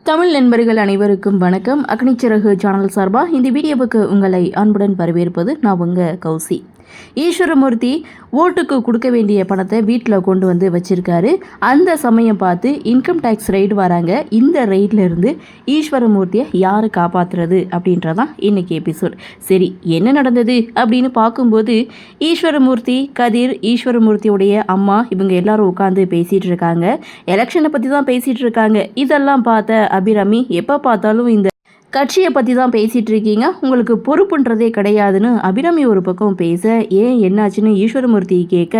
தமிழ் நண்பர்கள் அனைவருக்கும் வணக்கம். அக்னிச்சிறகு சேனல் சார்பாக இந்த வீடியோவுக்கு உங்களை அன்புடன் வரவேற்பது நான் உங்கள் கௌசி. ஈஸ்வரமூர்த்தி ஓட்டுக்கு கொடுக்க வேண்டிய பணத்தை வீட்டில் கொண்டு வந்து வச்சிருக்காரு. அந்த சமயம் பார்த்து இன்கம் டேக்ஸ் ரைடு வராங்க. இந்த ரைட்ல இருந்து ஈஸ்வரமூர்த்தியை யார் காப்பாற்றுறது அப்படின்றதான் இன்னைக்கு எபிசோட். சரி, என்ன நடந்தது அப்படின்னு பார்க்கும்போது ஈஸ்வரமூர்த்தி, கதிர், ஈஸ்வரமூர்த்தியுடைய அம்மா இவங்க எல்லாரும் உட்காந்து பேசிகிட்டு இருக்காங்க. எலெக்ஷனை பற்றி தான் பேசிகிட்டு இருக்காங்க. இதெல்லாம் பார்த்த அபிராமி, எப்போ பார்த்தாலும் இந்த கட்சியை பற்றி தான் பேசிகிட்டு இருக்கீங்க, உங்களுக்கு பொறுப்புன்றதே கிடையாதுன்னு அபிராமி ஒரு பக்கம் பேச, ஏன் என்னாச்சுன்னு ஈஸ்வரமூர்த்தி கேட்க,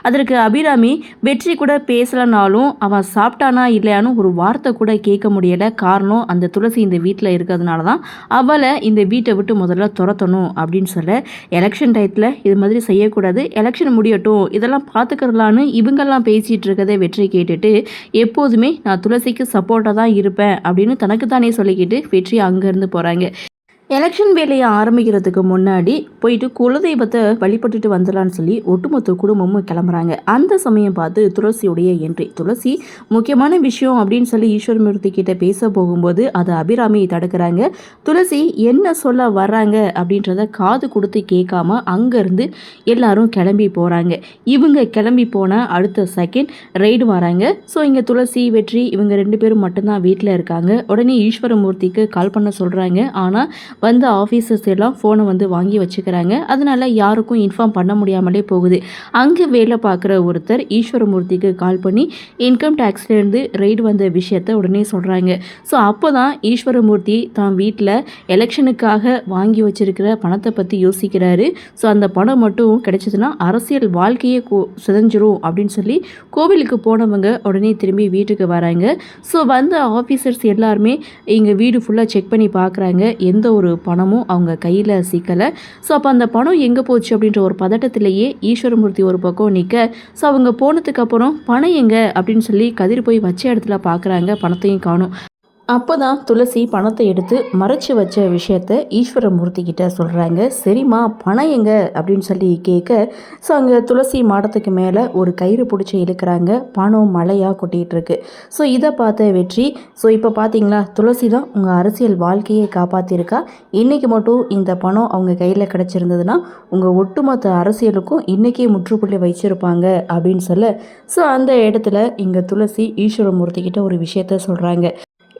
அதற்கு அபிராமி வெற்றி கூட பேசலைனாலும் அவன் சாப்பிட்டானா இல்லையான்னு ஒரு வார்த்தை கூட கேட்க முடியலை. காரணம், அந்த துளசி இந்த வீட்டில் இருக்கிறதுனால தான் அவளை இந்த வீட்டை விட்டு முதல்ல துரத்தணும் அப்படின்னு சொல்ல, எலெக்ஷன் டயத்தில் இது மாதிரி செய்யக்கூடாது, எலெக்ஷன் முடியட்டும், இதெல்லாம் பார்த்துக்கிறலான்னு இவங்கெல்லாம் பேசிகிட்டு இருக்கதை வெற்றி கேட்டுட்டு, எப்போதுமே நான் துளசிக்கு சப்போர்ட்டாக தான் இருப்பேன் அப்படின்னு தனக்கு தானே சொல்லிக்கிட்டு வெற்றி அங்கேருந்து போகிறாங்க. எலெக்ஷன் வேலையை ஆரம்பிக்கிறதுக்கு முன்னாடி போயிட்டு குலதெய்வத்தை வழிபட்டுட்டு வந்துடலான்னு சொல்லி ஒட்டுமொத்த குடும்பமும் கிளம்புறாங்க. அந்த சமயம் பார்த்து துளசியுடைய என்ட்ரி. துளசி முக்கியமான விஷயம் அப்படின்னு சொல்லி ஈஸ்வரமூர்த்தி கிட்ட பேச போகும்போது அதை அபிராமி தடுக்கிறாங்க. துளசி என்ன சொல்ல வர்றாங்க அப்படின்றத காது கொடுத்து கேட்காம அங்கேருந்து எல்லாரும் கிளம்பி போகிறாங்க. இவங்க கிளம்பி போன அடுத்த செகண்ட் ரைடு வராங்க. ஸோ இங்கே துளசி, வெற்றி இவங்க 2 பேரும் மட்டும்தான் வீட்டில் இருக்காங்க. உடனே ஈஸ்வரமூர்த்திக்கு கால் பண்ண சொல்கிறாங்க. ஆனால் வந்து ஆஃபீஸர்ஸ் எல்லாம் ஃபோனை வந்து வாங்கி வச்சுக்கிறாங்க. அதனால யாருக்கும் இன்ஃபார்ம் பண்ண முடியாமலே போகுது. அங்கே வேலை பார்க்குற ஒருத்தர் ஈஸ்வரமூர்த்திக்கு கால் பண்ணி இன்கம் டேக்ஸ்லேருந்து ரைடு வந்த விஷயத்த உடனே சொல்கிறாங்க. ஸோ அப்போ தான் ஈஸ்வரமூர்த்தி தான் வீட்டில் எலெக்ஷனுக்காக வாங்கி வச்சிருக்கிற பணத்தை பற்றி யோசிக்கிறாரு. ஸோ அந்த பணம் மட்டும் கிடைச்சதுன்னா அரசியல் வாழ்க்கையே சிதைஞ்சிரும் அப்படின்னு சொல்லி கோவிலுக்கு போனவங்க உடனே திரும்பி வீட்டுக்கு வராங்க. ஸோ வந்த ஆஃபீஸர்ஸ் எல்லாருமே இங்கே வீடு ஃபுல்லாக செக் பண்ணி பார்க்குறாங்க. எந்த ஒரு பணமும் அவங்க கையில் சிக்கலை. ஸோ அப்போ அந்த பணம் எங்கே போச்சு அப்படின்ற ஒரு பதட்டத்திலேயே ஈஸ்வரமூர்த்தி ஒரு பக்கம் நிற்க, ஸோ அவங்க போனதுக்கப்புறம் பணம் எங்கே அப்படின்னு சொல்லி கதிர் போய் வச்ச இடத்துல பார்க்குறாங்க. பணத்தையும் காணும். அப்போ தான் துளசி பணத்தை எடுத்து மறைச்சி வச்ச விஷயத்த ஈஸ்வரமூர்த்தி கிட்ட சொல்கிறாங்க. சரிம்மா, பணம் எங்கே அப்படின்னு சொல்லி கேட்க, ஸோ அங்கே துளசி மாடத்துக்கு மேலே ஒரு கயிறு பிடிச்சி இழுக்கிறாங்க. பணம் மழையாக கொட்டிகிட்டு இருக்கு. ஸோ இதை பார்த்த வெற்றி, ஸோ இப்போ பார்த்தீங்களா, துளசி தான் உங்கள் அரசியல் வாழ்க்கையை காப்பாற்றிருக்கா. இன்றைக்கி மட்டும் இந்த பணம் அவங்க கையில் கிடச்சிருந்ததுன்னா உங்கள் ஒட்டுமொத்த அரசியலுக்கும் இன்றைக்கே முற்றுப்புள்ளி வச்சிருப்பாங்க அப்படின்னு சொல்ல, ஸோ அந்த இடத்துல இங்கே துளசி ஈஸ்வரமூர்த்தி கிட்ட ஒரு விஷயத்த சொல்கிறாங்க.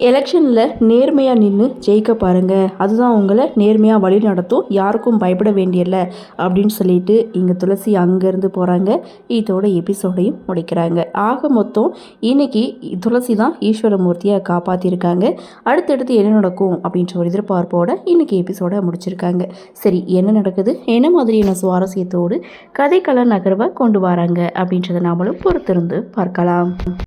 எலெக்ஷனில் நேர்மையாக நின்று ஜெயிக்க பாருங்கள், அதுதான் உங்களை நேர்மையாக வழி நடத்தும், யாருக்கும் பயப்பட வேண்டியல அப்படின்னு சொல்லிட்டு இங்கே துளசி அங்கேருந்து போகிறாங்க. இதோட எபிசோடையும் முடிக்கிறாங்க. ஆக மொத்தம் இன்னைக்கு துளசி தான் ஈஸ்வரமூர்த்தியை காப்பாற்றிருக்காங்க. அடுத்தடுத்து என்ன நடக்கும் அப்படின்ற ஒரு எதிர்பார்ப்போட இன்னைக்கு எபிசோடை முடிச்சிருக்காங்க. சரி, என்ன நடக்குது, என்ன மாதிரியான சுவாரஸ்யத்தோடு கதைக்கள நகர்வை கொண்டு வராங்க அப்படின்றத நாமளும் பொறுத்திருந்து பார்க்கலாம்.